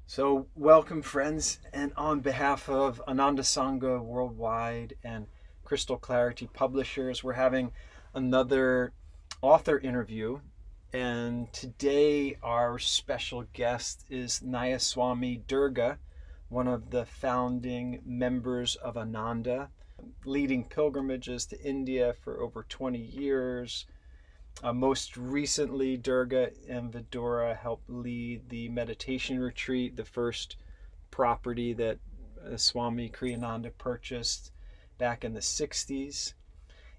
So, welcome, friends, and on behalf of Ananda Sangha Worldwide and Crystal Clarity Publishers, we're having another author interview. And today, our special guest is Nayaswami Durga, one of the founding members of Ananda, leading pilgrimages to India for over 20 years. Most recently, Durga and Vidura helped lead the meditation retreat, the first property that Swami Kriyananda purchased back in the 60s.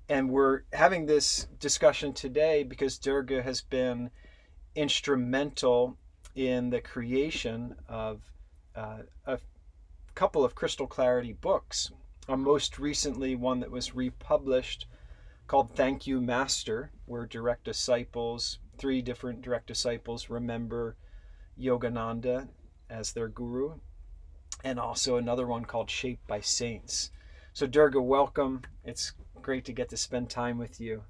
And we're having this discussion today because Durga has been instrumental in the creation of a couple of Crystal Clarity books. Most recently, one that was republished called Thank You Master, where direct disciples, three different direct disciples, remember Yogananda as their guru, and also another one called Shaped by Saints. So, Durga, welcome. It's great to get to spend time with you.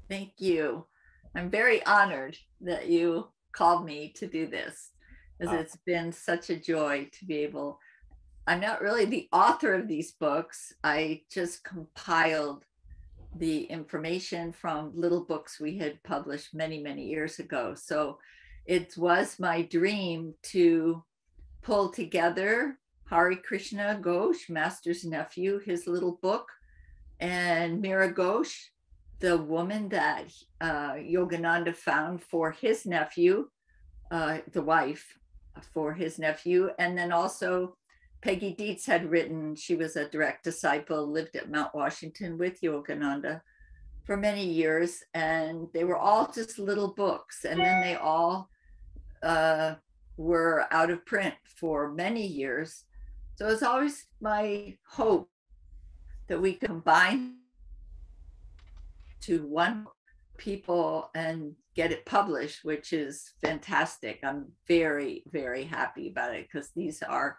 Thank you. I'm very honored that you called me to do this, because it's been such a joy to be able. I'm not really the author of these books. I just compiled the information from little books we had published many, many years ago. So it was my dream to pull together Hari Krishna Ghosh, Master's nephew, his little book, and Meera Ghosh, the woman that Yogananda found for his nephew, the wife for his nephew, and then also Peggy Deitz had written. She was a direct disciple, lived at Mount Washington with Yogananda for many years, and they were all just little books, and then they all were out of print for many years. So it's always my hope that we combine to one people and get it published, which is fantastic. I'm very, very happy about it, because these are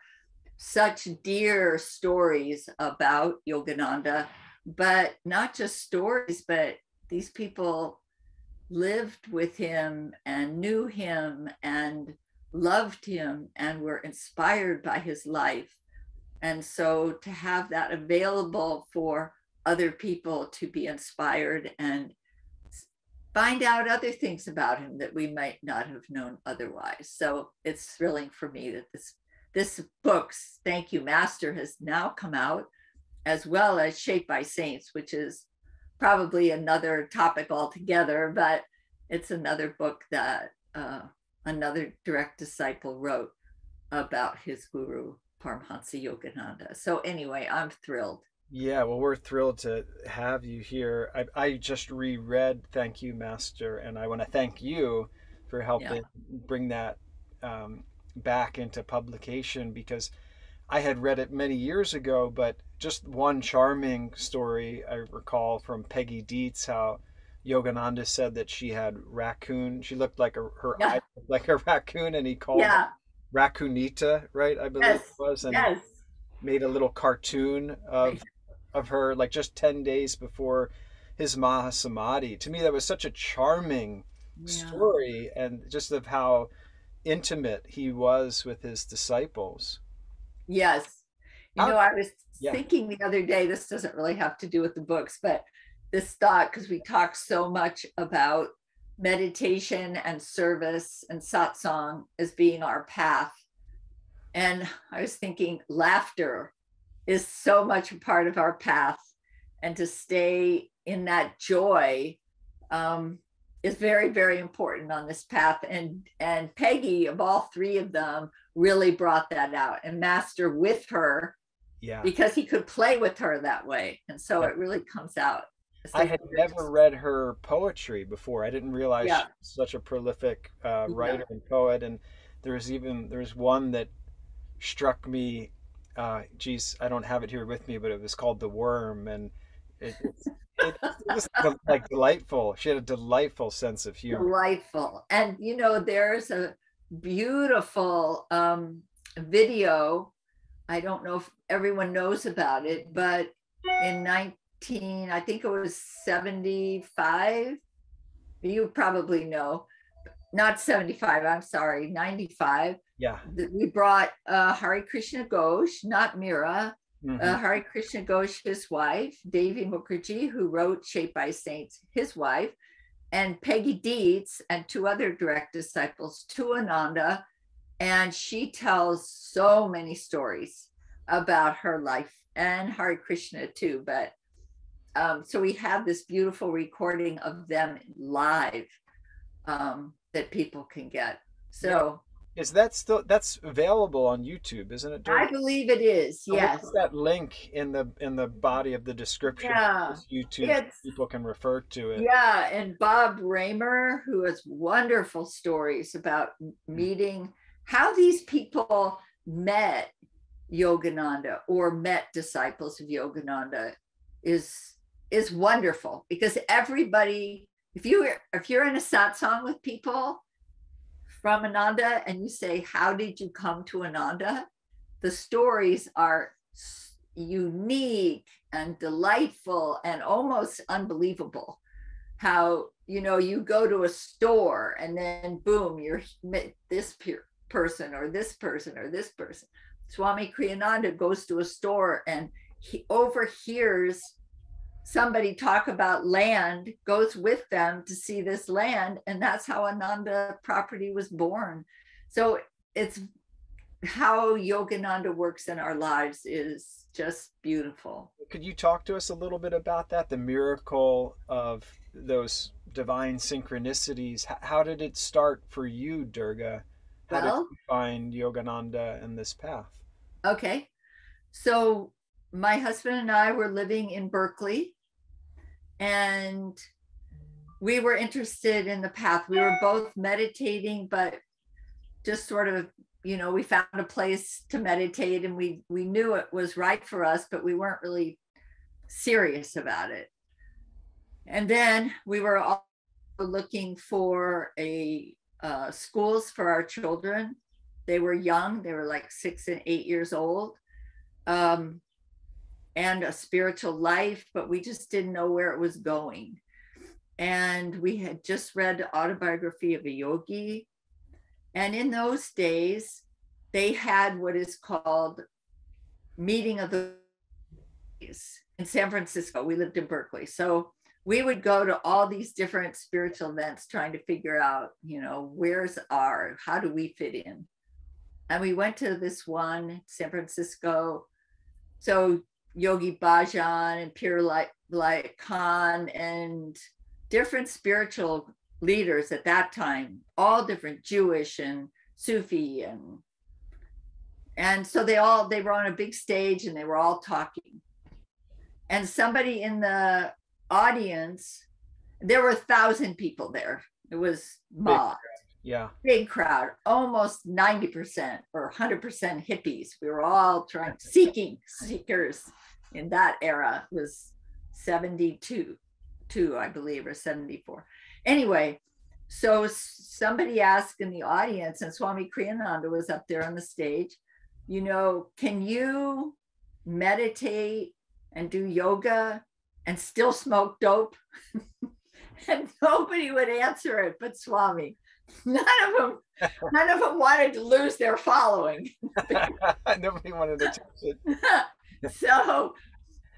such dear stories about Yogananda, but not just stories, but these people lived with him and knew him and loved him and were inspired by his life. And so to have that available for other people to be inspired and find out other things about him that we might not have known otherwise. So it's thrilling for me that this book's Thank You Master has now come out, as well as Shaped by Saints, which is probably another topic altogether, but it's another book that another direct disciple wrote about his guru, Paramhansa Yogananda. So anyway, I'm thrilled. Yeah, well, we're thrilled to have you here. I just reread Thank You, Master, and I want to thank you for Yeah. helping bring that back into publication because I had read it many years ago, but just one charming story I recall from Peggy Deitz, how Yogananda said that she had raccoon. She looked like her eye Yeah. looked like a raccoon, and he called Yeah. Raccoonita, right? I believe it Yes. was, and Yes. made a little cartoon Right. of her like just 10 days before his Mahasamadhi. To me, that was such a charming Yeah. story, and just of how intimate he was with his disciples. Yes. How, I was yeah, thinking the other day, this doesn't really have to do with the books, but this thought, because we talk so much about meditation and service and satsang as being our path. And I was thinking laughter is so much a part of our path. And to stay in that joy is very, very important on this path. And Peggy, of all three of them, really brought that out, and Master with her, yeah. because he could play with her that way. And so Yeah. it really comes out. I So had never read her poetry before. I didn't realize she yeah, was such a prolific yeah, writer and poet. And there's one that struck me. Geez, I don't have it here with me, but it was called "The Worm," and it was like delightful. She had a delightful sense of humor. delightful. And there's a beautiful video. I don't know if everyone knows about it, but in 19, I think it was 75, you probably know, not 75, I'm sorry, 95. Yeah. We brought Hare Krishna Ghosh, not Meera, Mm-hmm. Hare Krishna Ghosh, his wife, Devi Mukherjee, who wrote Shaped by Saints, his wife, and Peggy Deitz and two other direct disciples to Ananda. And she tells so many stories about her life and Hare Krishna too. But so we have this beautiful recording of them live that people can get. So is that still, that's available on YouTube, isn't it, I Durga? believe it is, And we'll yes. put that link in the body of the description of Yeah, this YouTube so it's people can refer to it. yeah, and Bob Raymer, who has wonderful stories about meeting how these people met Yogananda or met disciples of Yogananda is wonderful, because everybody, if you're in a satsang with people from Ananda and you say, how did you come to Ananda? The stories are unique and delightful and almost unbelievable. How, you go to a store and then boom, you're this person or this person or this person. Swami Kriyananda goes to a store and he overhears somebody talk about land, goes with them to see this land, and that's how Ananda property was born. So it's how Yogananda works in our lives is just beautiful. Could you talk to us a little bit about that, the miracle of those divine synchronicities? How did it start for you, Durga? How did Well, you find Yogananda and this path? okay. So my husband and I were living in Berkeley, and we were interested in the path. We were both meditating, but just sort of, we found a place to meditate, and we knew it was right for us, but we weren't really serious about it. And then we were also looking for schools for our children. They were young, they were like 6 and 8 years old, and a spiritual life, but we just didn't know where it was going. And we had just read the Autobiography of a Yogi. And in those days, they had what is called Meeting of the in San Francisco. We lived in Berkeley. So we would go to all these different spiritual events trying to figure out, how do we fit in? And we went to this one, San Francisco. So Yogi Bhajan and Pir Light Khan and different spiritual leaders at that time, all different, Jewish and Sufi, and so they were on a big stage and they were all talking. And somebody in the audience, there were 1,000 people there. It was mobbed. Yeah. Big crowd, almost 90% or 100% hippies. We were all seekers in that era. It was 72, I believe, or 74. Anyway, so somebody asked in the audience, and Swami Kriyananda was up there on the stage, can you meditate and do yoga and still smoke dope? And nobody would answer it but Swami. None of them wanted to lose their following. Nobody wanted to touch it. So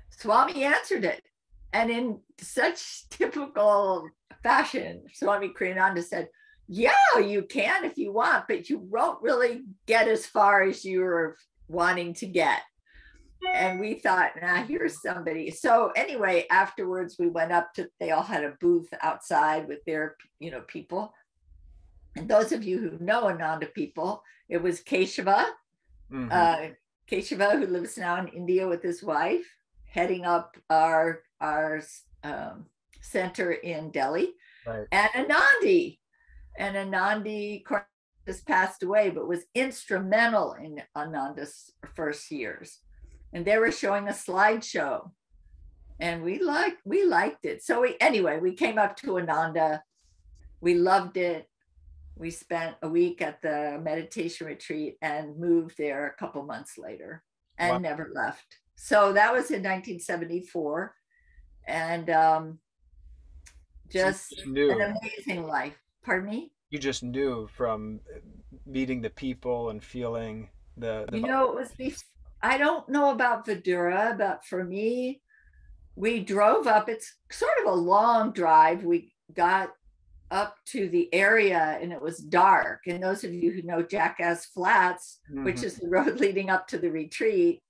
Swami answered it. And in such typical fashion, Swami Kriyananda said, yeah, you can if you want, but you won't really get as far as you're wanting to get. And we thought, here's somebody. So anyway, afterwards we went up they all had a booth outside with their, people. And those of you who know Ananda people, it was Keshava, Keshava, who lives now in India with his wife, heading up our center in Delhi, right. And Anandi just passed away, but was instrumental in Ananda's first years. And they were showing a slideshow, and we liked it. So we came up to Ananda. We loved it. We spent a week at the meditation retreat and moved there a couple months later and never left. So that was in 1974. And just an amazing life. Pardon me? You just knew from meeting the people and feeling the You know, it was I don't know about Vidura, but for me, we drove up. It's sort of a long drive. We got up to the area and it was dark. And those of you who know Jackass Flats, which is the road leading up to the retreat,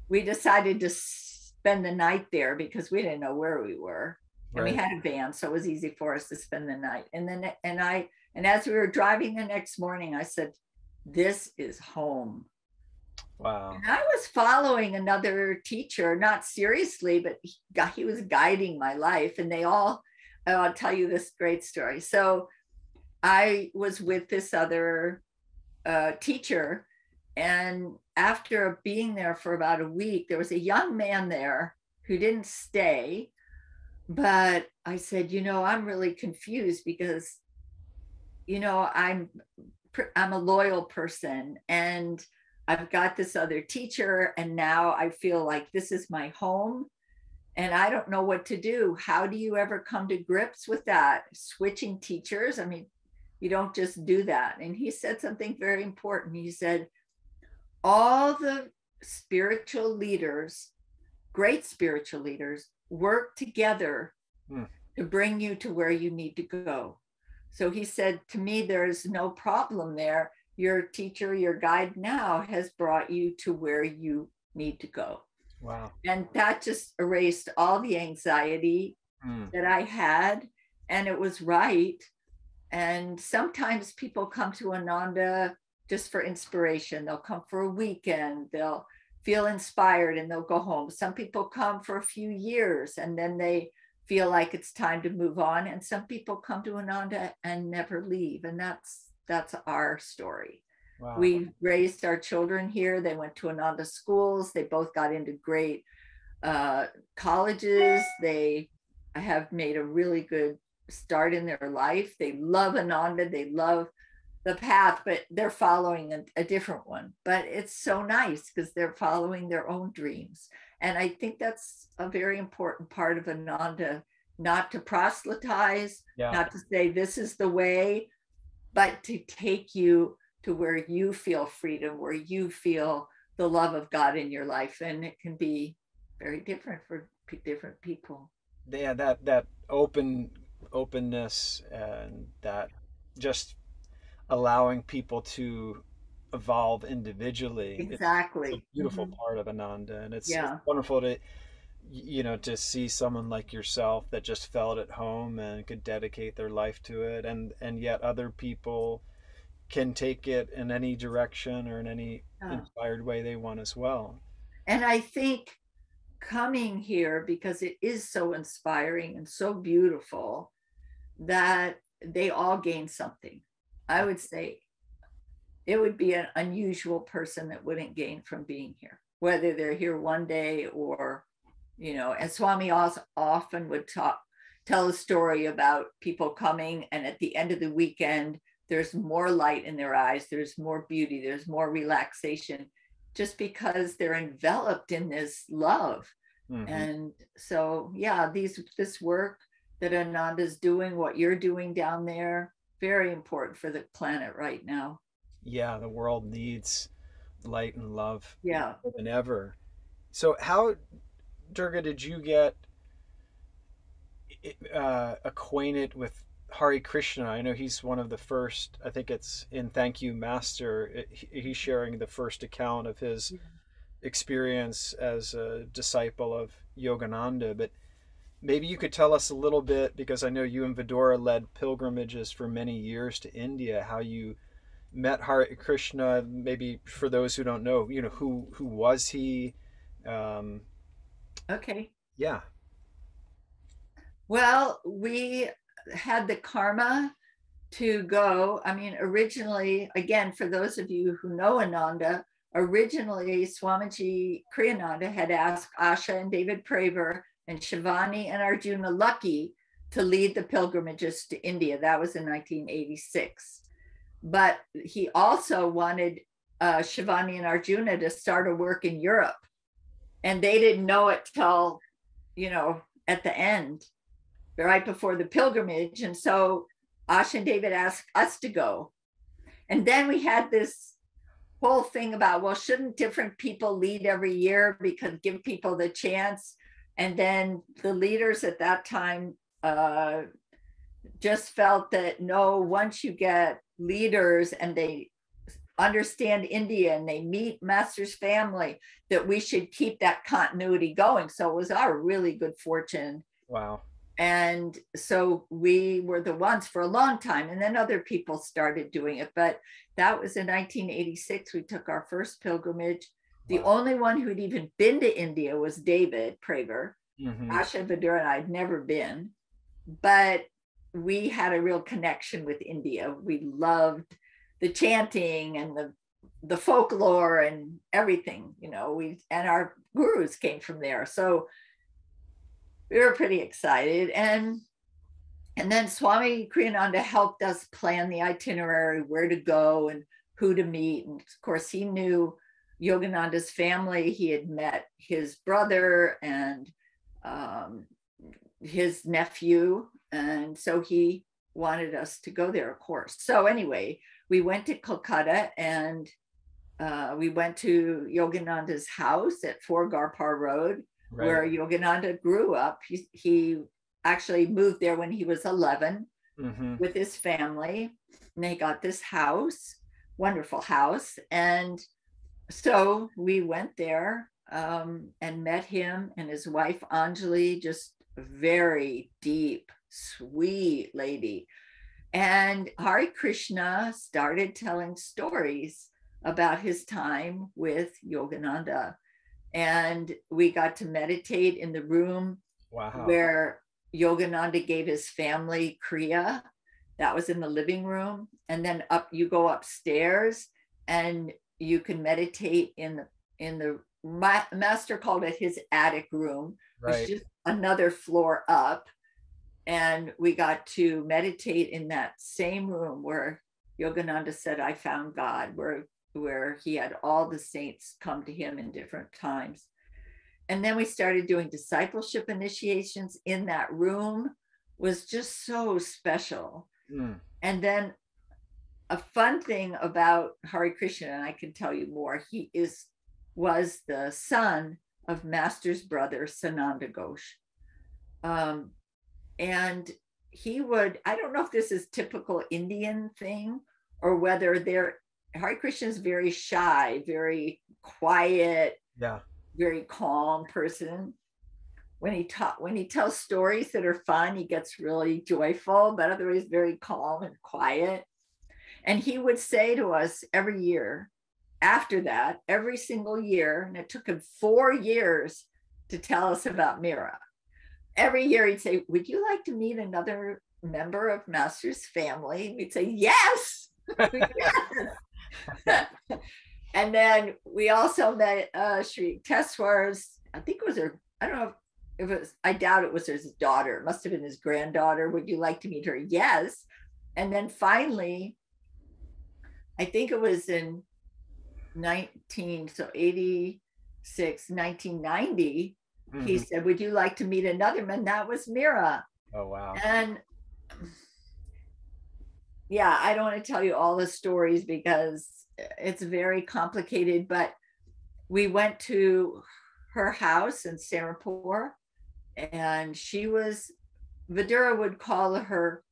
we decided to spend the night there because we didn't know where we were. And we had a van, so it was easy for us to spend the night. And then and as we were driving the next morning, I said, this is home. Wow. And I was following another teacher, not seriously, but he was guiding my life. And I'll tell you this great story. So I was with this other teacher, and after being there for about a week, there was a young man there who didn't stay. But I said, I'm really confused because, I'm a loyal person and I've got this other teacher, and now I feel like this is my home and I don't know what to do. How do you ever come to grips with that? Switching teachers? I mean, you don't just do that. And he said something very important. He said, all the spiritual leaders, great spiritual leaders, work together to bring you to where you need to go. So he said to me, there's no problem there. Your teacher, your guide now has brought you to where you need to go. Wow. And that just erased all the anxiety that I had. And it was right. And sometimes people come to Ananda just for inspiration. They'll come for a weekend. They'll feel inspired and they'll go home. Some people come for a few years and then they feel like it's time to move on. And some people come to Ananda and never leave. And that's our story. Wow. We raised our children here. They went to Ananda schools. They both got into great colleges. They have made a really good start in their life. They love Ananda. They love the path, but they're following a different one. But it's so nice because they're following their own dreams. And I think that's a very important part of Ananda, not to proselytize, not to say this is the way, but to take you to where you feel freedom, where you feel the love of God in your life. And it can be very different for different people. Yeah, that openness and that just allowing people to evolve individually. Exactly. It's a beautiful part of Ananda, and it's wonderful to to see someone like yourself that just felt at home and could dedicate their life to it, and yet other people can take it in any direction or in any inspired way they want as well. And I think coming here, because it is so inspiring and so beautiful, that they all gain something. I would say it would be an unusual person that wouldn't gain from being here, whether they're here one day or, and Swami often would tell a story about people coming, and at the end of the weekend, there's more light in their eyes, there's more beauty, there's more relaxation, just because they're enveloped in this love. And so, this work that Ananda's doing, what you're doing down there, very important for the planet right now. Yeah, the world needs light and love more than ever. So how, Durga, did you get acquainted with Hare Krishna? I know he's one of the first, I think it's in Thank You Master, he's sharing the first account of his experience as a disciple of Yogananda, but maybe you could tell us a little bit, because I know you and Vidura led pilgrimages for many years to India, how you met Hare Krishna, maybe for those who don't know, who was he? Okay. Yeah. Well, we had the karma to go. I mean, originally, again, for those of you who know Ananda, originally Swamiji Kriyananda had asked Asha and David Praver and Shivani and Arjuna Lucky to lead the pilgrimages to India. That was in 1986. But he also wanted Shivani and Arjuna to start a work in Europe. And they didn't know it till, at the end, right before the pilgrimage. And so Asha and David asked us to go. And then we had this whole thing about, well, shouldn't different people lead every year because give people the chance? And then the leaders at that time just felt that no, once you get leaders and they understand India and they meet Master's family, that we should keep that continuity going. So it was our really good fortune. Wow. And so we were the ones for a long time, and then other people started doing it. But that was in 1986. We took our first pilgrimage. The only one who'd even been to India was David Prager. Asha, Vidura, and I'd never been, but we had a real connection with India. We loved the chanting and the folklore and everything, you know. And our gurus came from there, so we were pretty excited. And then Swami Kriyananda helped us plan the itinerary, where to go and who to meet. And of course, he knew Yogananda's family. He had met his brother and his nephew. And so he wanted us to go there, of course. So anyway, we went to Kolkata, and we went to Yogananda's house at 4 Garpar Road, right, where Yogananda grew up. He actually moved there when he was 11 with his family, and they got this house, wonderful house. And so we went there and met him and his wife Anjali, just a very deep, sweet lady. And Hare Krishna started telling stories about his time with Yogananda. And we got to meditate in the room where Yogananda gave his family Kriya. That was in the living room. And then you go upstairs and you can meditate in the master called it his attic room, right, which is just another floor up. And we got to meditate in that same room where Yogananda said, I found God, where he had all the saints come to him in different times. And then we started doing discipleship initiations in that room. Was just so special. And then a fun thing about Hare Krishna, and I can tell you more, he was the son of Master's brother, Sananda Ghosh. And he would, I don't know if this is typical Indian thing or whether Hare Krishna is very shy, very quiet, very calm person. When he tells stories that are fun, he gets really joyful, but otherwise very calm and quiet. And he would say to us every year, after that, every single year, and it took him 4 years to tell us about Meera. Every year he'd say, would you like to meet another member of Master's family? And we'd say, yes. Yes. And then we also met Sri Teswar's, I think it was her, I don't know if it was, I doubt it was his daughter. It must have been his granddaughter. Would you like to meet her? Yes. And then finally, I think it was in 1986, 1990, he said, would you like to meet another man? That was Meera. Oh, wow. And yeah, I don't want to tell you all the stories because it's very complicated, but we went to her house in Sarapur, and she was, Vidura would call her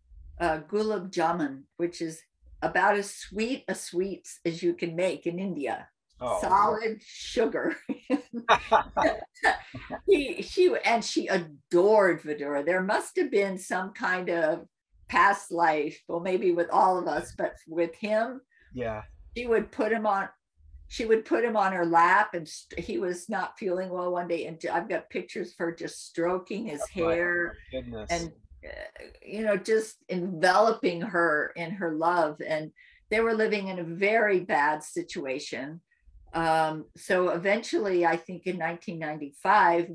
gulab jamun, which is about as sweet a sweets as you can make in India. Oh, solid sugar. She adored Vidura. There must have been some kind of past life, well, maybe with all of us, but with him, she would put him on her lap, and he was not feeling well one day, and I've got pictures of her just stroking his hair, and just enveloping her in her love. And they were living in a very bad situation. So eventually, I think in 1995,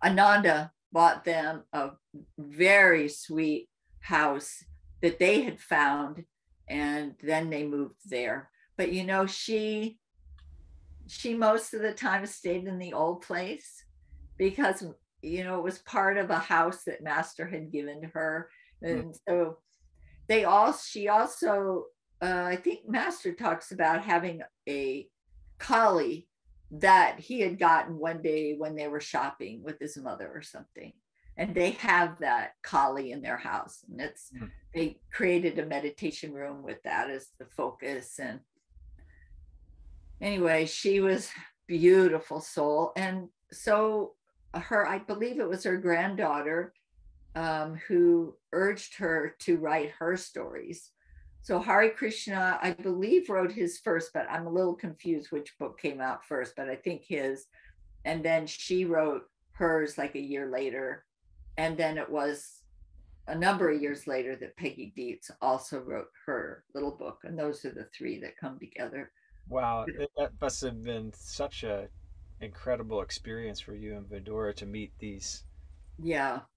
Ananda bought them a very sweet house that they had found, and then they moved there. But she most of the time stayed in the old place because it was part of a house that Master had given to her. And so she also, I think Master talks about having a collie that he had gotten one day when they were shopping with his mother or something. And they have that collie in their house. And they created a meditation room with that as the focus. And anyway, she was beautiful soul. And so I believe it was her granddaughter who urged her to write her stories. So Hare Krishna, I believe, wrote his first, but I'm a little confused which book came out first, but I think his. And then she wrote hers like a year later. And then it was a number of years later that Peggy Deitz also wrote her little book. And those are the three that come together. Wow, that must have been such a incredible experience for you and Vidura to meet these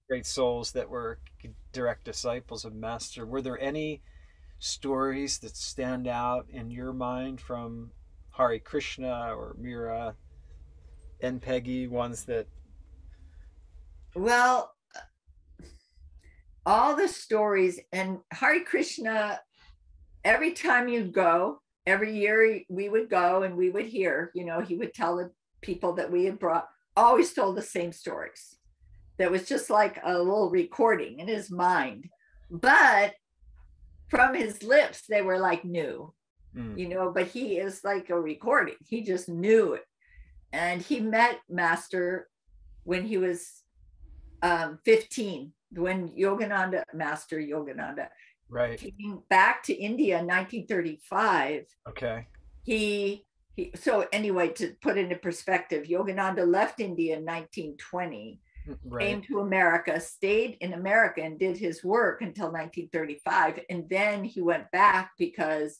great souls that were direct disciples of Master. Were there any stories that stand out in your mind from Hare Krishna or Meera and Peggy, ones that... Well, all the stories, and Hare Krishna, every time you'd go, every year we would go and we would hear, he would tell the people that we had brought, always told the same stories. That was just like a little recording in his mind. But from his lips, they were like new, but he is like a recording. He just knew it. And he met Master when he was 15, when Master Yogananda came back to India in 1935. Okay. So anyway, to put into perspective, Yogananda left India in 1920, came to America, stayed in America and did his work until 1935. And then he went back because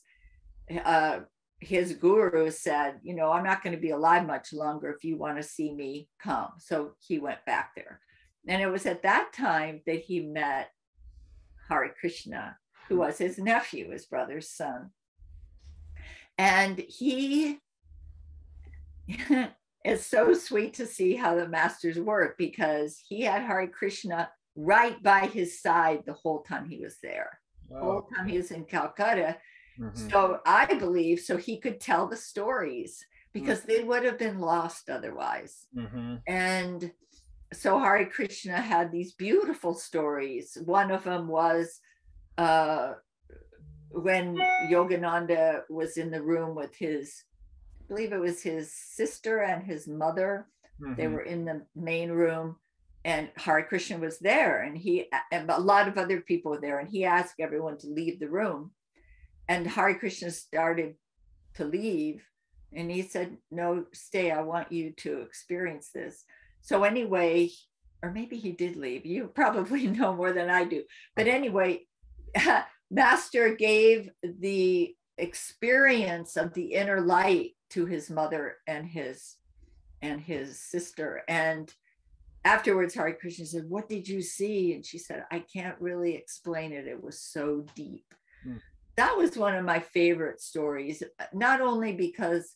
his guru said, I'm not going to be alive much longer. If you want to see me, come. So he went back there. And it was at that time that he met Hare Krishna, who was his nephew, his brother's son. And it's so sweet to see how the masters work, because he had Hare Krishna right by his side the whole time he was there. Wow. The whole time he was in Calcutta. So I believe, so he could tell the stories, because they would have been lost otherwise. And so Hare Krishna had these beautiful stories. One of them was when Yogananda was in the room with I believe it was his sister and his mother. They were in the main room, and Hare Krishna was there, and a lot of other people were there, and he asked everyone to leave the room. And Hare Krishna started to leave, and he said, no, stay, I want you to experience this. So anyway, or maybe he did leave. You probably know more than I do. But anyway, Master gave the experience of the inner light to his mother and his sister. And afterwards, Hare Krishna said, what did you see? And she said, I can't really explain it. It was so deep. That was one of my favorite stories, not only because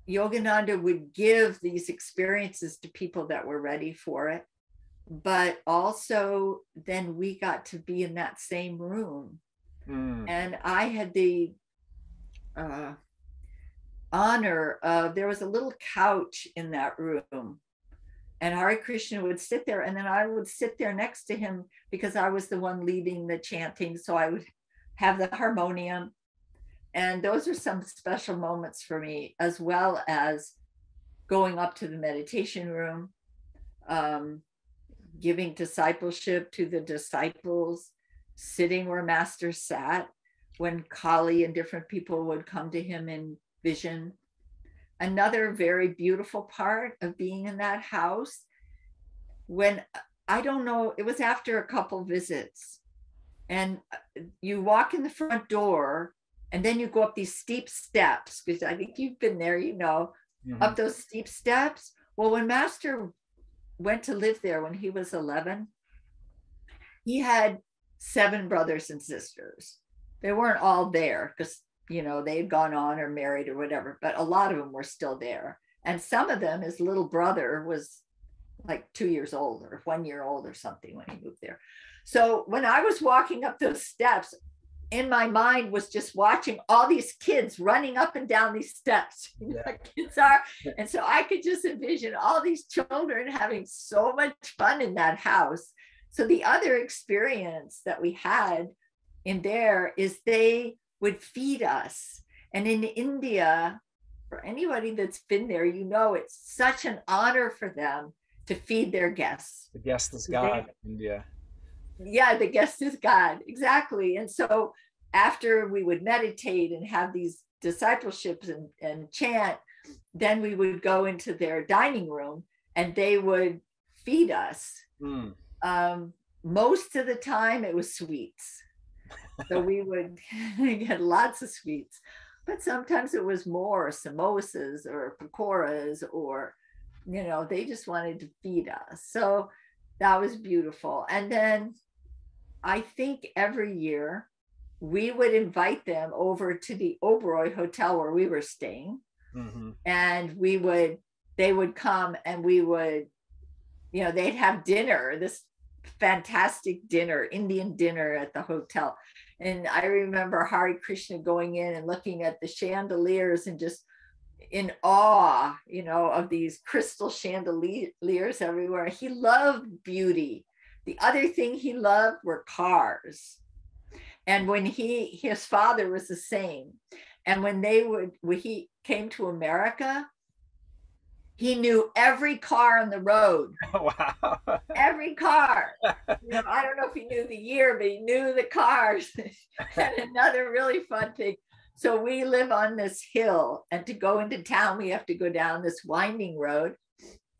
Yogananda would give these experiences to people that were ready for it, but also then we got to be in that same room. And I had the honor of, there was a little couch in that room, and Hare Krishna would sit there, and then I would sit there next to him because I was the one leading the chanting. So I would have the harmonium. And those are some special moments for me, as well as going up to the meditation room, giving discipleship to the disciples, sitting where Master sat when Kali and different people would come to him in vision. Another very beautiful part of being in that house, when, I don't know, it was after a couple visits, and you walk in the front door, and then you go up these steep steps, because I think you've been there, up those steep steps. Well, when Master went to live there when he was 11, he had 7 brothers and sisters. They weren't all there because, they had gone on or married or whatever, but a lot of them were still there. And some of them, his little brother was like 2 years old or 1 year old or something when he moved there. So when I was walking up those steps, in my mind was just watching all these kids running up and down these steps. Yeah. Kids are, and so I could just envision all these children having so much fun in that house. So the other experience that we had in there is they would feed us. And in India, for anybody that's been there, you know, it's such an honor for them to feed their guests. The guest is God in India. Yeah, the guest is God, exactly. And so after we would meditate and have these discipleships and chant, then we would go into their dining room and they would feed us. Most of the time it was sweets. So we would get lots of sweets, but sometimes it was more samosas or pakoras, or, you know, they just wanted to feed us. So that was beautiful. And then I think every year we would invite them over to the Oberoi Hotel where we were staying. And they would come and we would, you know, they'd have dinner, this fantastic dinner, Indian dinner at the hotel. And I remember Hare Krishna going in and looking at the chandeliers and just in awe, you know, of these crystal chandeliers everywhere. He loved beauty. The other thing he loved were cars. And when his father was the same. And when he came to America, he knew every car on the road. Wow. Every car. You know, I don't know if he knew the year, but he knew the cars. And another really fun thing. So we live on this hill, and to go into town, we have to go down this winding road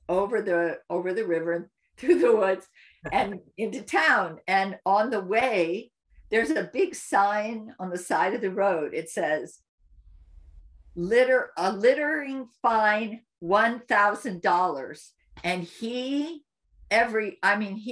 over the river, through the woods, and into town. And on the way, there's a big sign on the side of the road. It says, a littering fine, $1,000. And he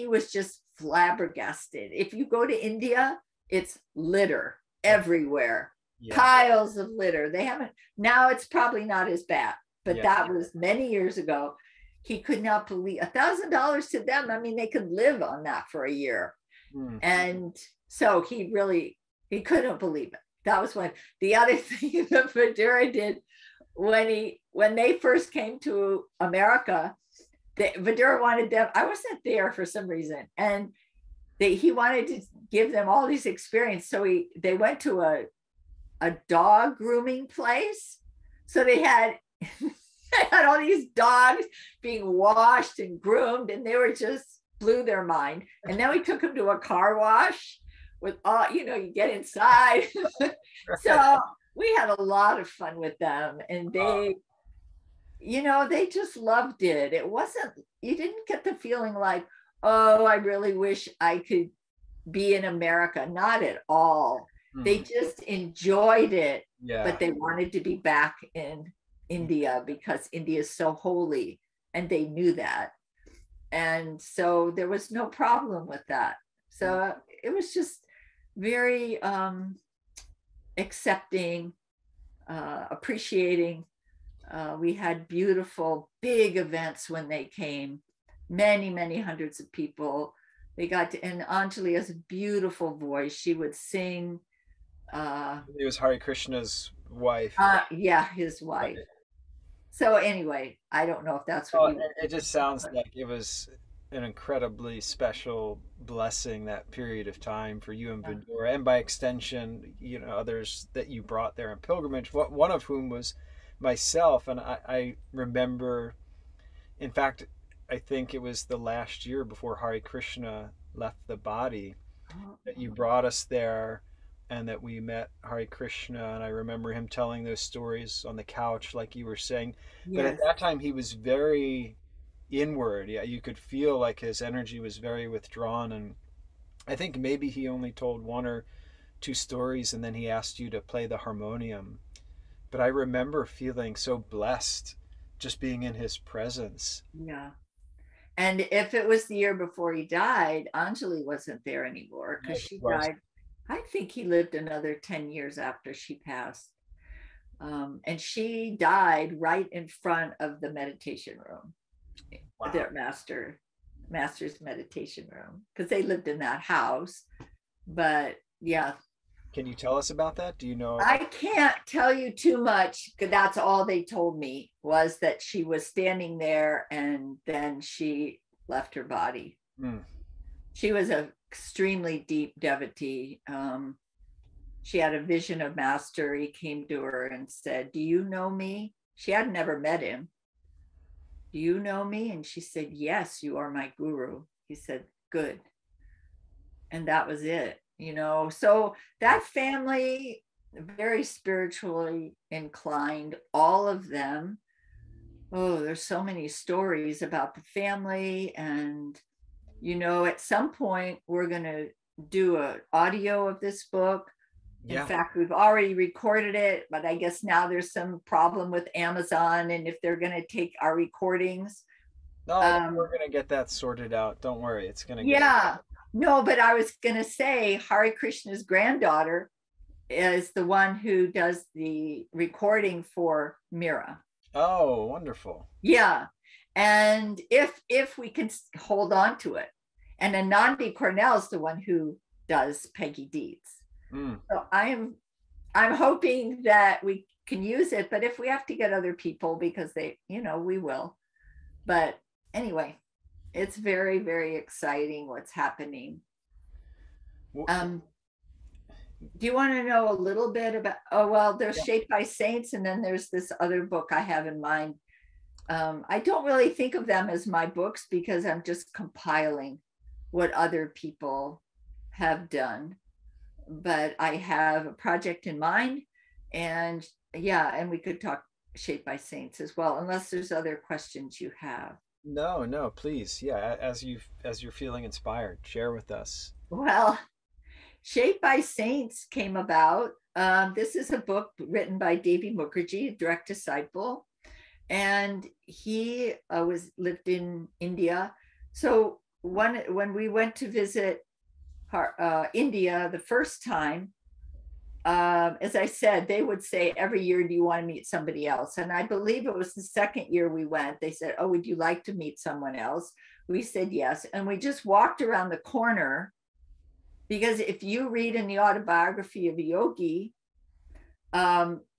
was just flabbergasted. If you go to India, it's litter everywhere. Yeah. Piles of litter. They haven't, now it's probably not as bad, but that was many years ago. He could not believe $1,000 to them. I mean, they could live on that for a year. And so he couldn't believe it. That was one. The other thing that Vidura did when they first came to America, Vidura wanted them, I wasn't there for some reason, and he wanted to give them all these experience. So they went to a dog grooming place. So they had all these dogs being washed and groomed, and they were just blew their mind. And then we took them to a car wash with all, you know, you get inside. So we had a lot of fun with them, and they, you know, they just loved it. It wasn't, you didn't get the feeling like, oh, I really wish I could be in America. Not at all. They just enjoyed it, but they wanted to be back in India because India is so holy, and they knew that. And so there was no problem with that. So it was just very accepting, appreciating. We had beautiful, big events when they came, many, many hundreds of people. They got to, and Anjali has a beautiful voice. She would sing. It was Hare Krishna's wife. Yeah, his wife. So anyway, I don't know if that's what it just sounds like it was an incredibly special blessing, that period of time for you and Vidura, and by extension, you know, others that you brought there in pilgrimage, one of whom was myself. And I remember, in fact, I think it was the last year before Hare Krishna left the body that you brought us there, and that we met Hare Krishna. And I remember him telling those stories on the couch, like you were saying. But at that time, he was very inward. Yeah, you could feel like his energy was very withdrawn. And I think maybe he only told 1 or 2 stories, and then he asked you to play the harmonium. But I remember feeling so blessed just being in his presence. Yeah. And if it was the year before he died, Anjali wasn't there anymore, because she died. I think he lived another 10 years after she passed. And she died right in front of the meditation room. Wow. their master's meditation room, because they lived in that house. But yeah, Can you tell us about that? Do you know? I can't tell you too much, because that's all they told me, was that she was standing there and then she left her body. Mm. She was an extremely deep devotee. She had a vision of Master. He came to her and said, "Do you know me?" She had never met him. "Do you know me?" And she said, "Yes, you are my guru." He said, "Good." And that was it, you know. So that family, very spiritually inclined, all of them. Oh, there's so many stories about the family. And, you know, at some point we're going to do an audio of this book. In fact, we've already recorded it, but I guess now there's some problem with Amazon, and if they're going to take our recordings. No, we're going to get that sorted out. Don't worry. It's going to get. Yeah. No, but I was going to say Hare Krishna's granddaughter is the one who does the recording for Meera. Oh, wonderful. Yeah. And if we can hold on to it. And Anandi Cornell's the one who does Peggy Deitz. Mm. So I'm hoping that we can use it, but if we have to get other people, because they, you know, we will. But anyway, it's very, very exciting what's happening. Do you want to know a little bit about, oh, well, there's Shaped by Saints, and then there's this other book I have in mind. I don't really think of them as my books, because I'm just compiling what other people have done. But I have a project in mind, and yeah, and we could talk Shaped by Saints as well, unless there's other questions you have. No, please. Yeah, as you're feeling inspired, share with us. Well, Shaped by Saints came about. This is a book written by Devi Mukherjee, a direct disciple, and he lived in India. So when we went to visit India the first time, as I said, they would say every year, "Do you want to meet somebody else?" And I believe it was the second year we went, they said, "Oh, would you like to meet someone else?" We said yes. And we just walked around the corner, because if you read in the Autobiography of a Yogi,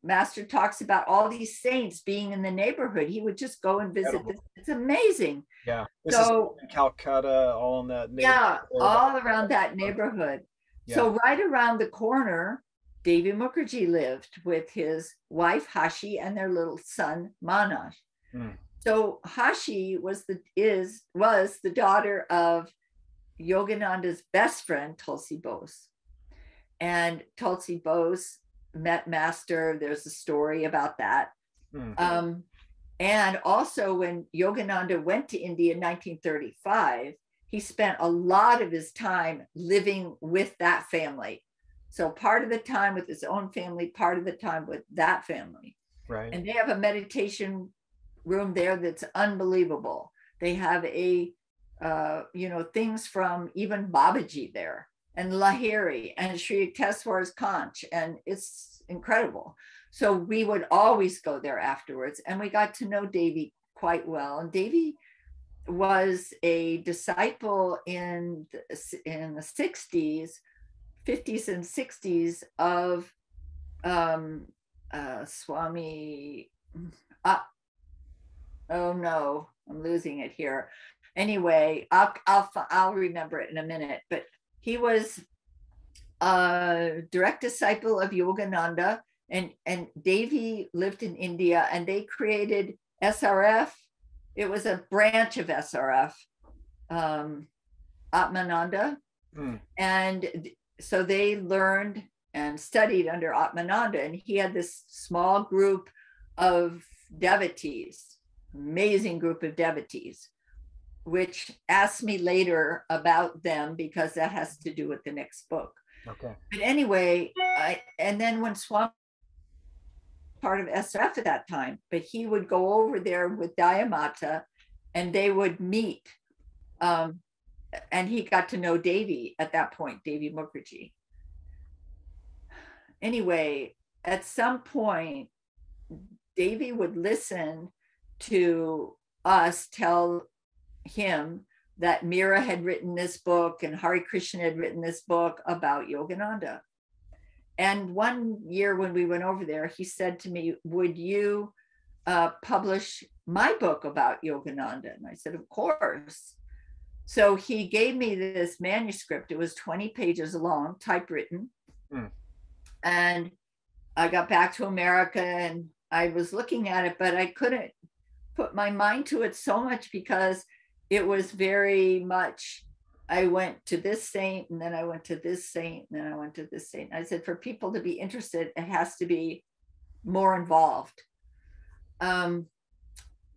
Master talks about all these saints being in the neighborhood. He would just go and visit. It's amazing. Yeah. This is in Calcutta, all in that neighborhood. Yeah, all around that neighborhood. Yeah. So right around the corner, Devi Mukherjee lived with his wife Hashi and their little son Manaj. Mm. So Hashi was the daughter of Yogananda's best friend Tulsi Bose, and Tulsi Bose met Master. There's a story about that. Mm. And also, when Yogananda went to India in 1935, he spent a lot of his time living with that family. So part of the time with his own family, part of the time with that family. Right. And they have a meditation room there that's unbelievable. They have things from even Babaji there, and Lahiri and Sri Yukteswar's Kanch, and it's incredible. So we would always go there afterwards, and we got to know Devi quite well. And Devi was a disciple in the 60s, 50s and 60s of Swami. Oh no, I'm losing it here. Anyway, I'll remember it in a minute. But he was a direct disciple of Yogananda, and Devi lived in India, and they created SRF. It was a branch of SRF, Atmananda. And so they learned and studied under Atmananda, and he had this small group of devotees, amazing group of devotees, which asked me later about them, because that has to do with the next book. Okay. But anyway, and then when Swami part of SRF at that time, but he would go over there with Dayamata, and they would meet. And he got to know Devi at that point, Devi Mukherjee. Anyway, at some point, Devi would listen to us tell him that Meera had written this book and Hare Krishna had written this book about Yogananda. And one year when we went over there, he said to me, would you publish my book about Yogananda? And I said, of course. So he gave me this manuscript. It was 20 pages long, typewritten. And I got back to America and I was looking at it, but I couldn't put my mind to it so much because it was very much, I went to this saint and then I went to this saint and then I went to this saint. I said, for people to be interested, it has to be more involved.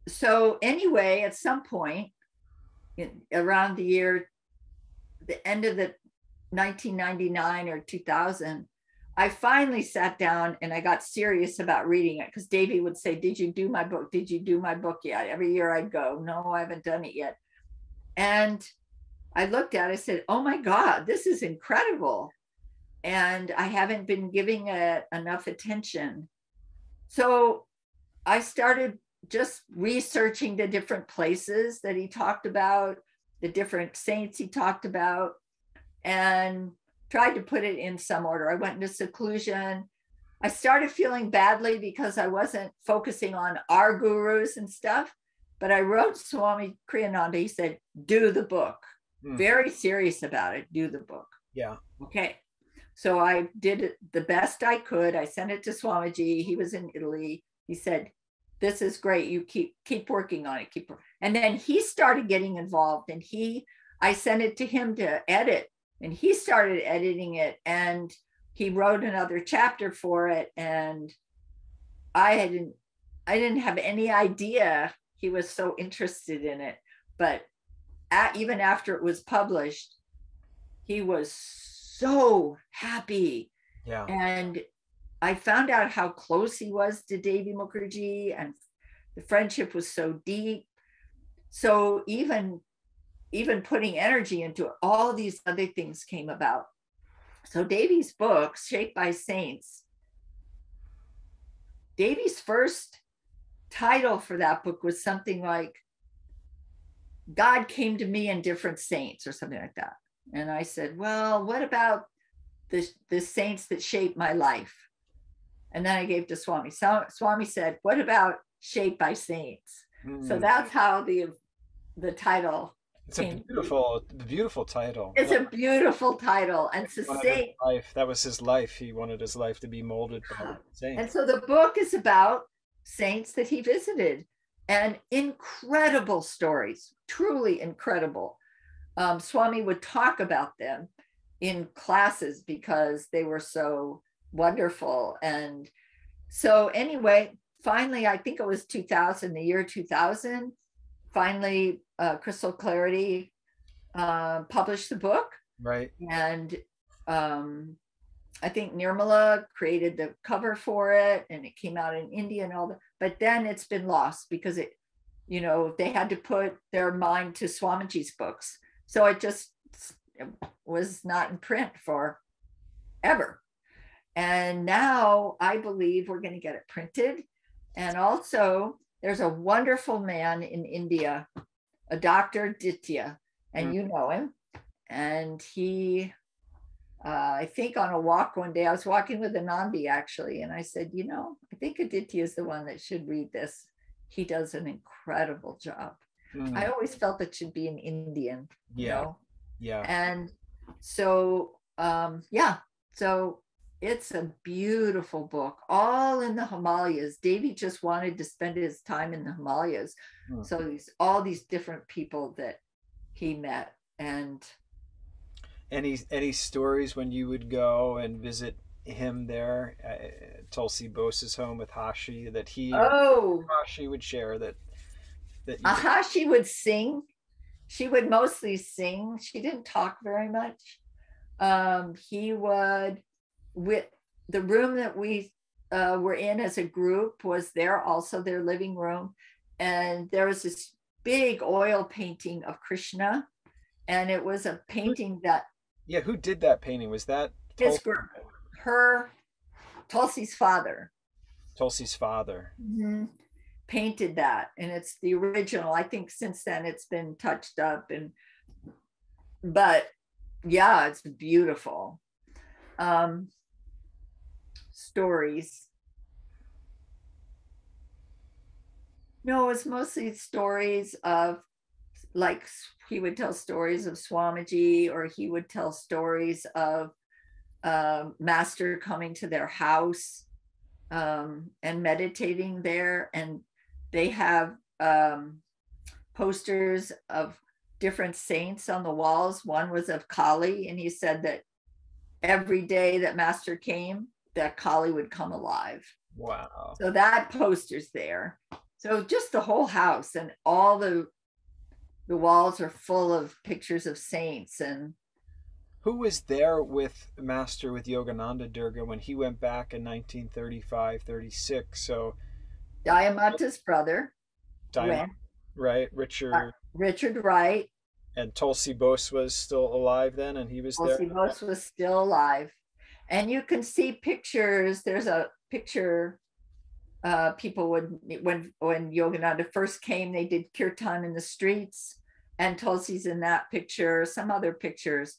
So anyway, at some point around the end of the 1999 or 2000, I finally sat down and I got serious about reading it because Davey would say, did you do my book? Did you do my book yet? Every year I'd go, no, I haven't done it yet. And I looked at it, I said, oh my God, this is incredible. And I haven't been giving it enough attention. So I started just researching the different places that he talked about, the different saints he talked about, and tried to put it in some order. I went into seclusion. I started feeling badly because I wasn't focusing on our gurus and stuff, but I wrote Swami Kriyananda. He said, do the book. Very serious about it. Do the book. Yeah. Okay. So I did it the best I could. I sent it to Swamiji. He was in Italy. He said, this is great. You keep working on it. And then he started getting involved and I sent it to him to edit and he started editing it and he wrote another chapter for it. And I didn't have any idea he was so interested in it, but even after it was published, he was so happy. Yeah. And I found out how close he was to Devi Mukherjee and the friendship was so deep. So even putting energy into it, all these other things came about. So Devi's book, Shaped by Saints, Devi's first title for that book was something like God came to me in different saints or something like that. And I said, well, what about the saints that shaped my life? And then I gave to Swami. So Swami said, what about Shaped by Saints? So that's how the title It's a beautiful title. It's a beautiful title. And that was his life. He wanted his life to be molded by saints. And so the book is about saints that he visited and incredible stories, truly incredible. Swami would talk about them in classes because they were so wonderful. And so anyway, finally, I think it was 2000, the year 2000, finally, Crystal Clarity published the book. Right. And I think Nirmala created the cover for it and it came out in India and all that. But then it's been lost because they had to put their mind to Swamiji's books. So it just was not in print for ever. And now I believe we're going to get it printed. And also there's a wonderful man in India, a Dr. Ditya, and you know him. And he, I think on a walk one day, I was walking with Anandi actually, and I said, I think Aditya is the one that should read this. He does an incredible job. I always felt it should be an Indian, Yeah. And so, so it's a beautiful book, all in the Himalayas. Davy just wanted to spend his time in the Himalayas. So all these different people that he met. And any stories when you would go and visit him there at Tulsi Bose's home with Hashi that Hashi would share that Hashi would sing. She would mostly sing. She didn't talk very much. He would, with the room that we were in as a group was there, also their living room. And there was this big oil painting of Krishna. And it was a painting that... Yeah, who did that painting? Was that Tulsi's father. Tulsi's father. Mm-hmm. painted that, and it's the original. I think since then it's been touched up, but yeah, it's beautiful. Stories. No, it's mostly stories of, like, he would tell stories of Swamiji, or he would tell stories of master coming to their house and meditating there. And they have posters of different saints on the walls. One was of Kali, and he said that every day that master came, that Kali would come alive. Wow. So that poster's there. So just the whole house, and all the walls are full of pictures of saints. And who was there with Master, with Yogananda Durga, when he went back in 1935, 36? So Dayamata's brother went. Right, Richard. Richard Wright. And Tulsi Bose was still alive then, and he was there? Tulsi Bose was still alive. And you can see pictures. There's a picture people would, when Yogananda first came, they did kirtan in the streets, and Tulsi's in that picture, some other pictures.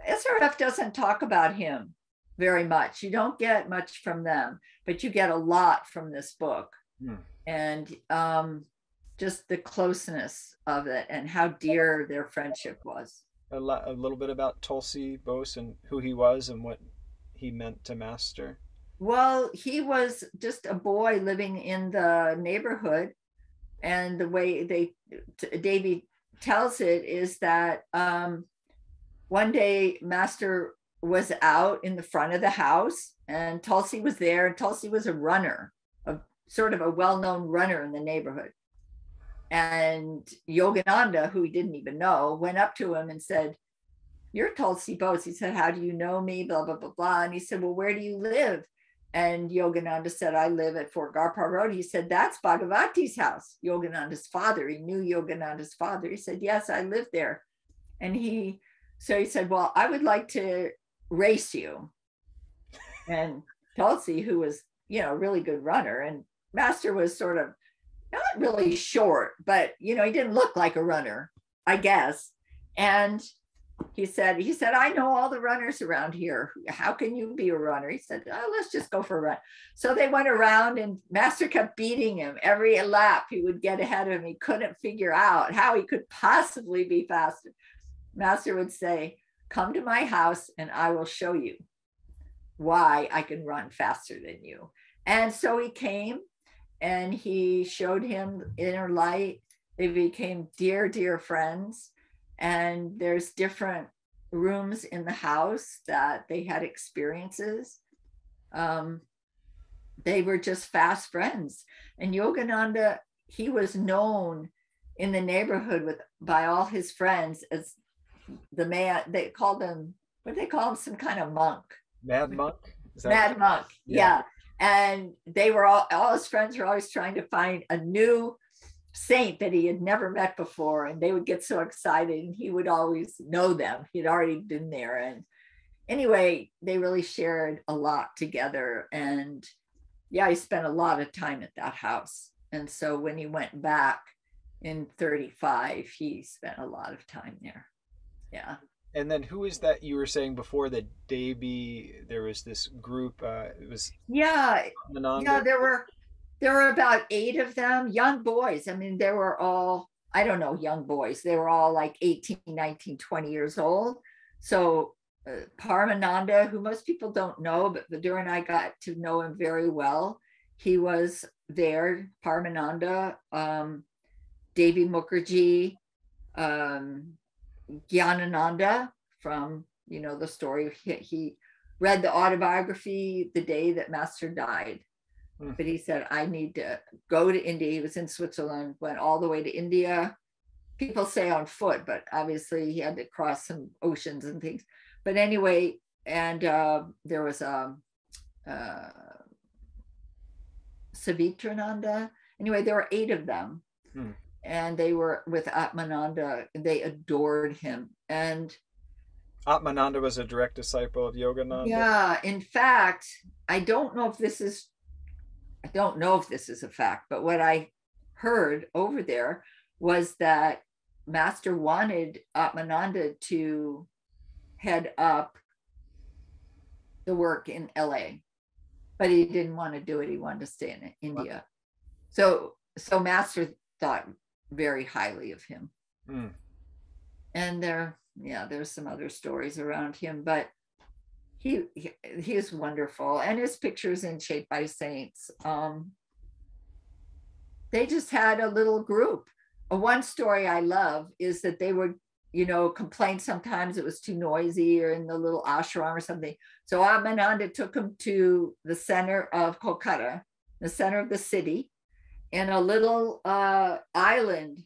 SRF doesn't talk about him very much. You don't get much from them, but you get a lot from this book. And just the closeness of it and how dear their friendship was. A little bit about Tulsi Bose and who he was and what he meant to Master. Well, he was just a boy living in the neighborhood, and the way Davy tells it is that one day Master was out in the front of the house, and Tulsi was there, and Tulsi was a runner, sort of a well-known runner in the neighborhood. And Yogananda, who he didn't even know, went up to him and said, "You're Tulsi Bose." He said, "How do you know me?" Blah, blah, blah, blah. And he said, "Well, where do you live?" And Yogananda said, "I live at Fort Garpar Road." He said, "That's Bhagavati's house." Yogananda's father, he knew Yogananda's father. He said, "Yes, I live there." And he said, "Well, I would like to race you." And Tulsi, who was, a really good runner, and Master was sort of not really short, but, he didn't look like a runner, I guess. And he said, "I know all the runners around here. How can you be a runner?" He said, "Oh, let's just go for a run." So they went around, and Master kept beating him. Every lap he would get ahead of him. He couldn't figure out how he could possibly be faster. Master would say, "Come to my house and I will show you why I can run faster than you." And so he came, and he showed him inner light. They became dear, dear friends. And there's different rooms in the house that they had experiences. They were just fast friends. And Yogananda, he was known in the neighborhood by all his friends as the man. They called him, what did they call him? Some kind of monk. Mad monk? Mad monk, yeah. And they were all his friends were always trying to find a new saint that he had never met before, and they would get so excited, and he would always know them. He'd already been there. And anyway, they really shared a lot together. And yeah, he spent a lot of time at that house. And so when he went back in 35, he spent a lot of time there. Yeah. And then who is that you were saying before that Davy, there was this group, it was Ananda? Yeah, there were about 8 of them, young boys. I mean, they were all, I don't know, young boys. They were all like 18, 19, 20 years old. So Paramananda, who most people don't know, but Vidura and I got to know him very well. He was there, Paramananda, Devi Mukherjee, Gyanananda from, the story. He read the autobiography the day that Master died. But he said, "I need to go to India." He was in Switzerland, went all the way to India. People say on foot, but obviously he had to cross some oceans and things. But anyway, and there was Savitrananda. Anyway, there were 8 of them. And they were with Atmananda. They adored him. And Atmananda was a direct disciple of Yogananda. Yeah, in fact, I don't know if this is I don't know if this is a fact, but what I heard over there was that Master wanted Atmananda to head up the work in LA, but he didn't want to do it. He wanted to stay in India. So Master thought very highly of him. And there's some other stories around him, but he is wonderful, and his pictures in Shaped by Saints. They just had a little group. One story I love is that they would, complain sometimes it was too noisy or in the little ashram or something. So Atmananda took him to the center of Kolkata, the center of the city, in a little island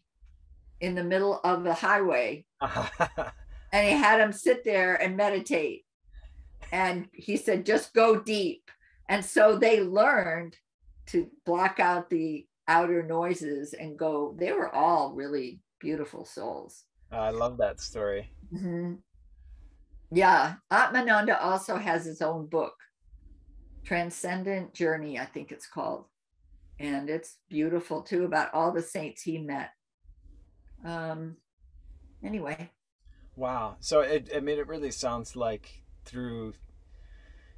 in the middle of the highway. And he had him sit there and meditate. And he said, just go deep. And so they learned to block out the outer noises and go. They were all really beautiful souls. I love that story. Mm-hmm. Yeah. Atmananda also has his own book, Transcendent Journey, I think it's called. And it's beautiful too, about all the saints he met. Anyway. Wow. So it really sounds like through,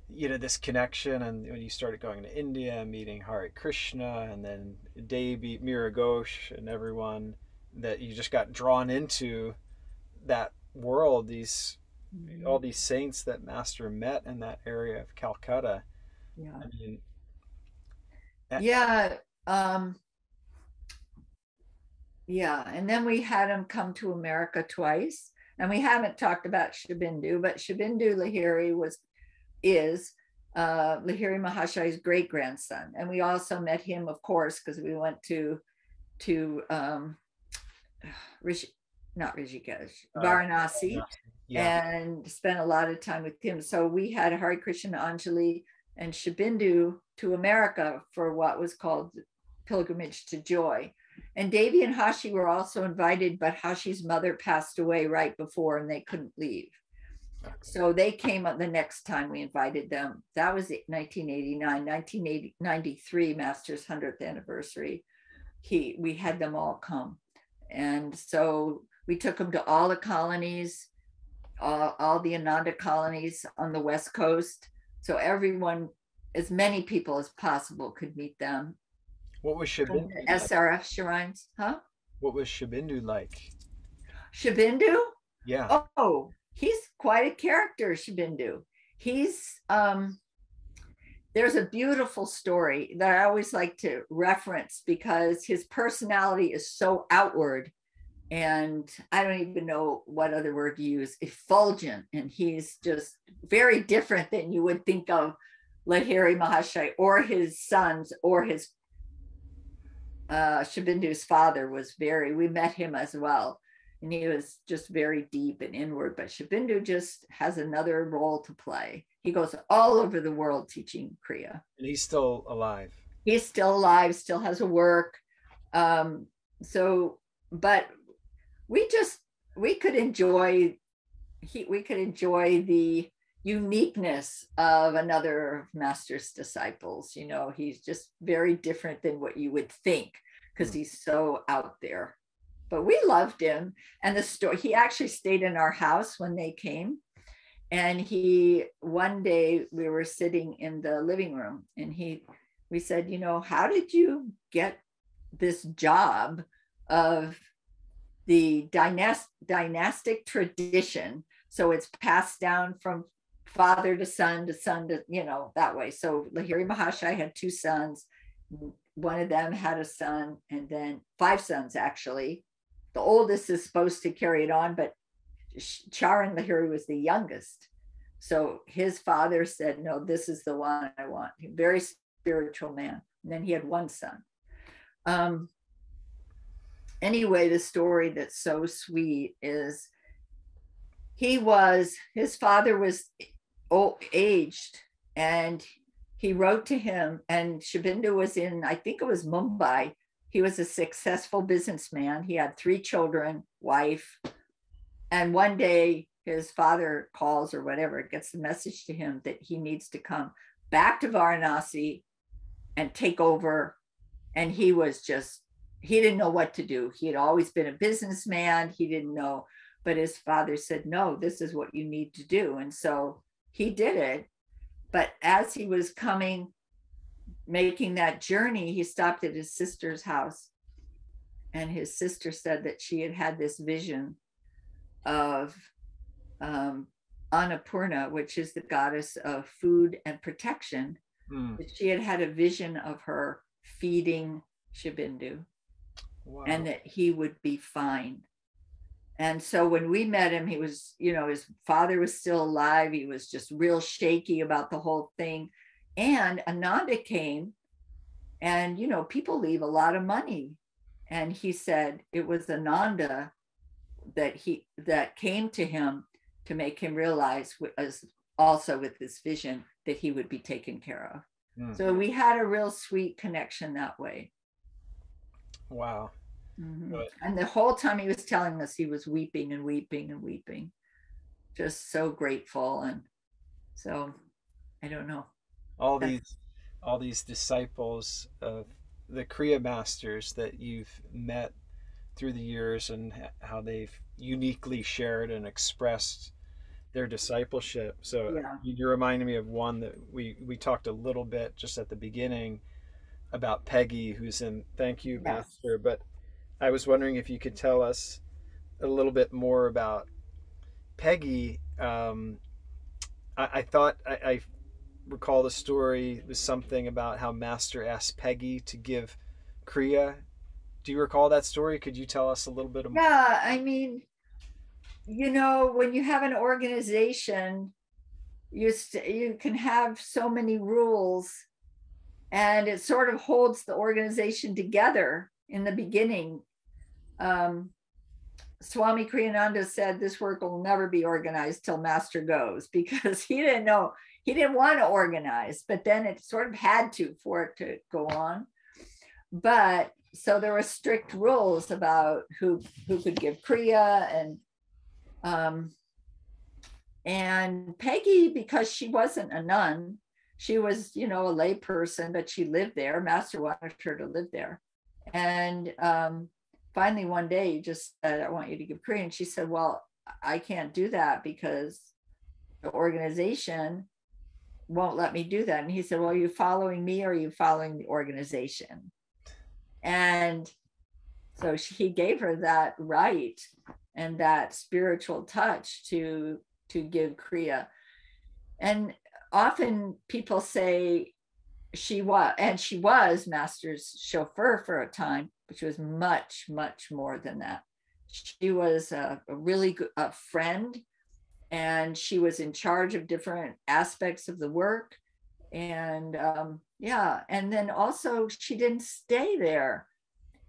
this connection, and when you started going to India, meeting Hare Krishna, and then Devi, Meera, Ghosh, and everyone, that you just got drawn into that world, all these saints that Master met in that area of Calcutta. Yeah. I mean, yeah. And then we had him come to America twice, and we haven't talked about Shubhendu, but Shubhendu Lahiri is Lahiri Mahashai's great grandson, and we also met him, of course, because we went to Varanasi, and spent a lot of time with him. So we had Hare Krishna, Anjali, and Shubhendu to America for what was called Pilgrimage to Joy. And Devi and Hashi were also invited, but Hashi's mother passed away right before, and they couldn't leave. Okay. So they came up the next time we invited them. That was 1989, 1993, Master's 100th anniversary. We had them all come. And so we took them to all the colonies, all the Ananda colonies on the West Coast. So everyone, as many people as possible, could meet them. What was Shubhendu like? SRF shrines, huh? What was Shubhendu like? Shubhendu? Yeah. Oh, he's quite a character, Shubhendu. He's, there's a beautiful story that I always like to reference because his personality is so outward, and I don't even know what other word to use, effulgent, and he's just very different than you would think of Lahiri Mahashai or his sons or his Shubhendu's father was we met him as well, and he was just very deep and inward, but Shubhendu just has another role to play. He goes all over the world teaching Kriya. And he's still alive. He's still alive, still has a work. But we could enjoy the uniqueness of another Master's disciples. He's just very different than what you would think because he's so out there. But we loved him. And he actually stayed in our house when they came. And one day we were sitting in the living room, and we said, how did you get this job of the dynastic tradition? So it's passed down from father to son to that way. So Lahiri Mahashai had 2 sons. One of them had a son, and then 5 sons, actually. The oldest is supposed to carry it on, but Charan Lahiri was the youngest. So his father said, no, this is the one I want. Very spiritual man. And then he had 1 son. Anyway, the story that's so sweet is his father was aged, and he wrote to him, and Shubhendu was in, I think it was Mumbai. He was a successful businessman. He had 3 children, wife. And one day his father calls or whatever, gets the message to him that he needs to come back to Varanasi and take over. And he was just, he didn't know what to do. He had always been a businessman. He didn't know, but his father said, no, this is what you need to do. And so he did it. But as he was making that journey, he stopped at his sister's house. And his sister said that she had had this vision of Annapurna, which is the goddess of food and protection. That she had had a vision of her feeding Shibindu. Wow. And that he would be fine. And so when we met him, he was, his father was still alive. He was just real shaky about the whole thing. And Ananda came, and, people leave a lot of money. And he said it was Ananda that came to him to make him realize, as also with this vision, that he would be taken care of. So we had a real sweet connection that way. Wow. Mm-hmm. And the whole time he was telling us, he was weeping and weeping and weeping, just so grateful. And so I don't know, all these disciples of the Kriya masters that you've met through the years, and how they've uniquely shared and expressed their discipleship. So yeah. You reminded me of one that we talked a little bit just at the beginning about Peggy, who's in Thank You, yes. Master. But I was wondering if you could tell us a little bit more about Peggy. I thought I recall the story was something about how Master asked Peggy to give Kriya. Do you recall that story? Could you tell us a little bit more? Yeah, I mean, when you have an organization, you can have so many rules, and it sort of holds the organization together in the beginning. Swami Kriyananda said this work will never be organized till Master goes, because he didn't know, he didn't want to organize, but then it sort of had to for it to go on. But so there were strict rules about who could give Kriya, and Peggy, because she wasn't a nun, she was, a lay person, but she lived there. Master wanted her to live there. And finally one day he just said, I want you to give Kriya. And she said, well, I can't do that because the organization won't let me do that. And he said, well, are you following me or are you following the organization? And so he gave her that right and that spiritual touch to give Kriya. And often people say she was Master's chauffeur for a time, but she was much, much more than that. She was a really good friend, and she was in charge of different aspects of the work. And and then also she didn't stay there.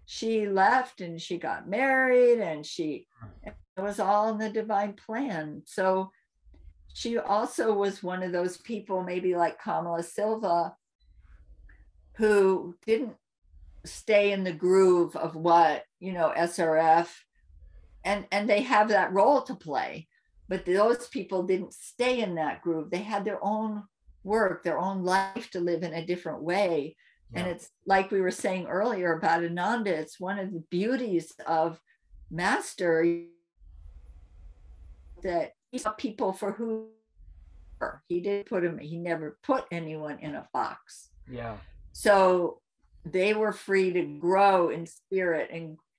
She left and she got married, and it was all in the divine plan. So she also was one of those people, maybe like Kamala Silva, who didn't stay in the groove of what, SRF, and they have that role to play, but those people didn't stay in that groove. They had their own work, their own life to live in a different way. Yeah. And it's like we were saying earlier about Ananda, it's one of the beauties of Master that he saw people for who he never put anyone in a box. Yeah. So they were free to grow in spirit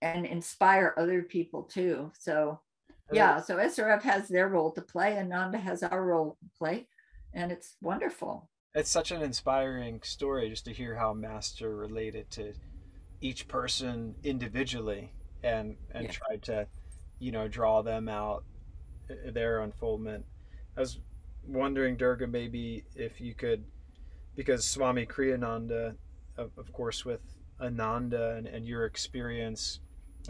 and inspire other people too. So so SRF has their role to play, and Ananda has our role to play, and it's wonderful. It's such an inspiring story just to hear how Master related to each person individually and tried to, draw them out, their unfoldment. I was wondering, Durga, maybe if you could, because Swami Kriyananda, of course, with Ananda and your experience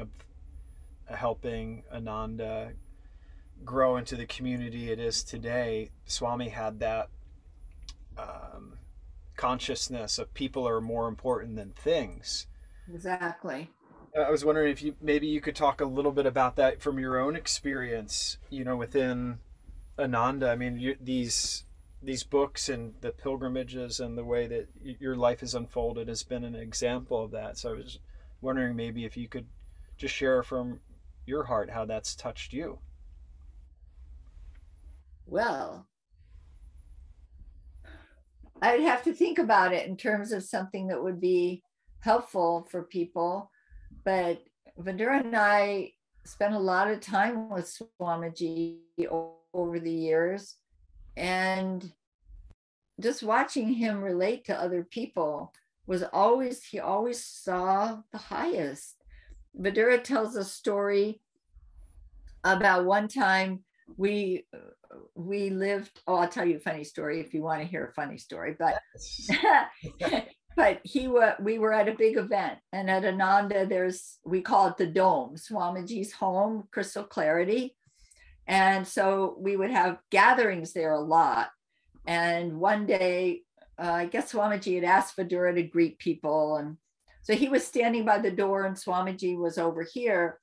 of helping Ananda grow into the community it is today, Swami had that consciousness of people are more important than things. Exactly. I was wondering if you could talk a little bit about that from your own experience, within Ananda. I mean, these these books and the pilgrimages and the way that your life has unfolded has been an example of that. So I was wondering maybe if you could just share from your heart how that's touched you. Well, I'd have to think about it in terms of something that would be helpful for people. But Vidura and I spent a lot of time with Swamiji over the years, and just watching him relate to other people was always, he always saw the highest. Vidura tells a story about one time we lived, oh, I'll tell you a funny story if you want to hear a funny story, but but we were at a big event, and at Ananda there's, we call it the dome, Swamiji's home, crystal clarity. And so we would have gatherings there a lot. And one day, I guess Swamiji had asked Vidura to greet people. And so he was standing by the door and Swamiji was over here.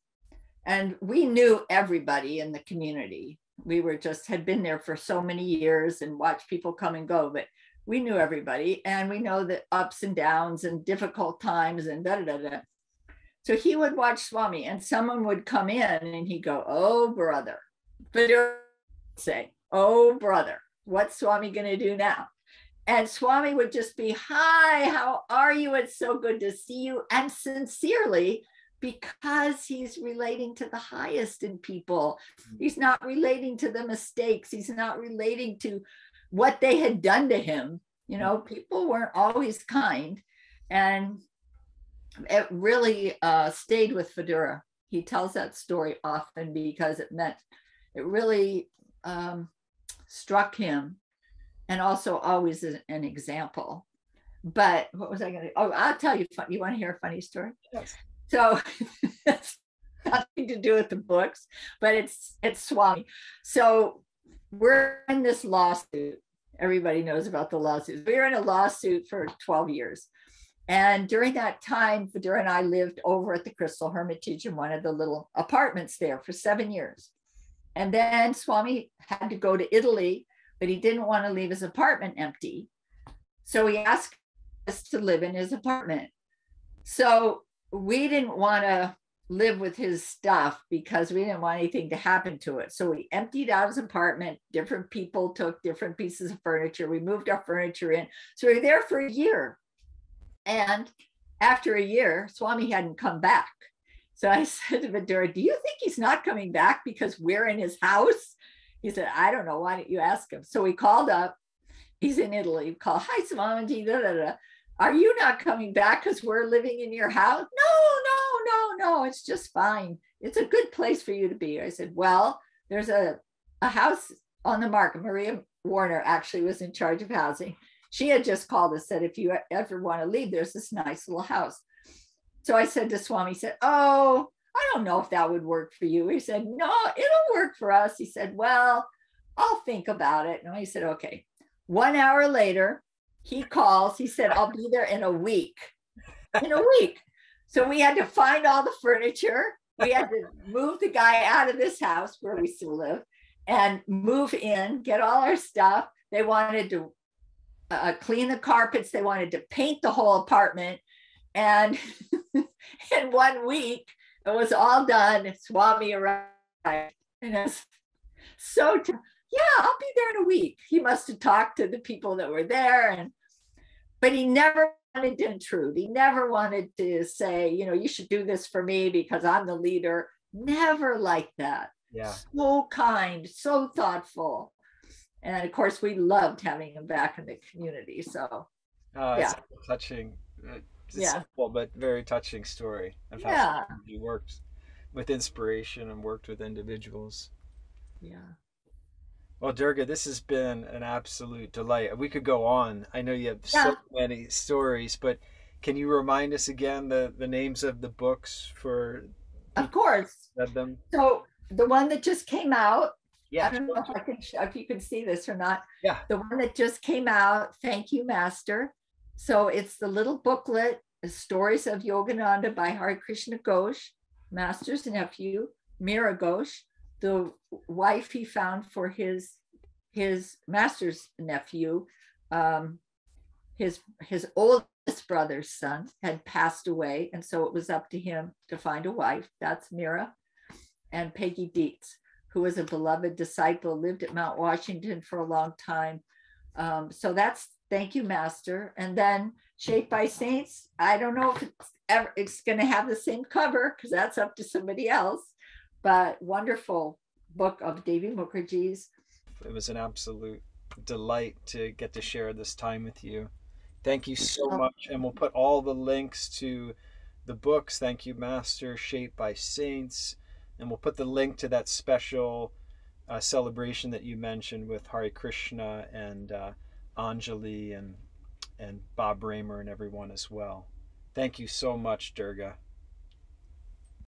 And we knew everybody in the community. We were just, had been there for so many years and watched people come and go, but we knew everybody. And we know the ups and downs and difficult times and da da da da. So he would watch Swami, and someone would come in and he'd go, "Oh, brother." Vidura would say, "Oh, brother, what's Swami going to do now?" And Swami would just be, "Hi, how are you? It's so good to see you." And sincerely, because he's relating to the highest in people. He's not relating to the mistakes. He's not relating to what they had done to him. You know, people weren't always kind. And it really stayed with Vidura. He tells that story often because it meant, it really struck him, and also always an example. But what was I going to, oh, I'll tell you, you want to hear a funny story? Yes. So it's nothing to do with the books, but it's Swami. So we're in this lawsuit. Everybody knows about the lawsuit. We were in a lawsuit for 12 years. And during that time, Vidura and I lived over at the Crystal Hermitage in one of the little apartments there for 7 years. And then Swami had to go to Italy, but he didn't want to leave his apartment empty. So he asked us to live in his apartment. So we didn't want to live with his stuff because we didn't want anything to happen to it. So we emptied out his apartment. Different people took different pieces of furniture. We moved our furniture in. So we were there for a year. And after a year, Swami hadn't come back. So I said to Vidura, "Do you think he's not coming back because we're in his house?" He said, "I don't know. Why don't you ask him?" So we called up. He's in Italy. We called, "Hi, Swamiji, da, da, da. Are you not coming back because we're living in your house?" No, it's just fine. It's a good place for you to be. I said, "Well, there's a house on the market." Maria Warner actually was in charge of housing. She had just called us, said, "If you ever want to leave, there's this nice little house." So I said to Swami, he said, "Oh, I don't know if that would work for you." He said, "No, it'll work for us." He said, "Well, I'll think about it." And I said, "Okay." 1 hour later, he calls. He said, "I'll be there in a week." In a week. So we had to find all the furniture. We had to move the guy out of this house where we still live and move in, get all our stuff. They wanted to clean the carpets. They wanted to paint the whole apartment. And in 1 week, it was all done. Swami arrived. And it's so, yeah, I'll be there in a week. He must have talked to the people that were there. But he never wanted to intrude. He never wanted to say, you know, "You should do this for me because I'm the leader." Never like that. Yeah. So kind, so thoughtful. And of course, we loved having him back in the community. So, It's touching. It's a simple but very touching story of how he worked with inspiration and worked with individuals. Yeah. Well, Durga, this has been an absolute delight. We could go on. I know you have so many stories, but can you remind us again the names of the books for? Of course. Read them. So the one that just came out. Yeah. I don't know if you can see this or not. Yeah. The one that just came out, "Thank You, Master." So it's the little booklet, the Stories of Yogananda by Hare Krishna Ghosh, Master's nephew, Meera Ghosh, the wife he found for his his master's nephew, his oldest brother's son, had passed away, and so it was up to him to find a wife. That's Meera. And Peggy Deitz, who was a beloved disciple, lived at Mount Washington for a long time. So that's thank you, Master. And then Shaped by Saints, I don't know if it's going to have the same cover, because that's up to somebody else, but wonderful book of Devi Mukherjee's. It was an absolute delight to get to share this time with you. Thank you so much. And we'll put all the links to the books. Thank you, Master, Shaped by Saints. And we'll put the link to that special celebration that you mentioned with Hare Krishna and Anjali and Bob Raymer and everyone as well. Thank you so much, Durga.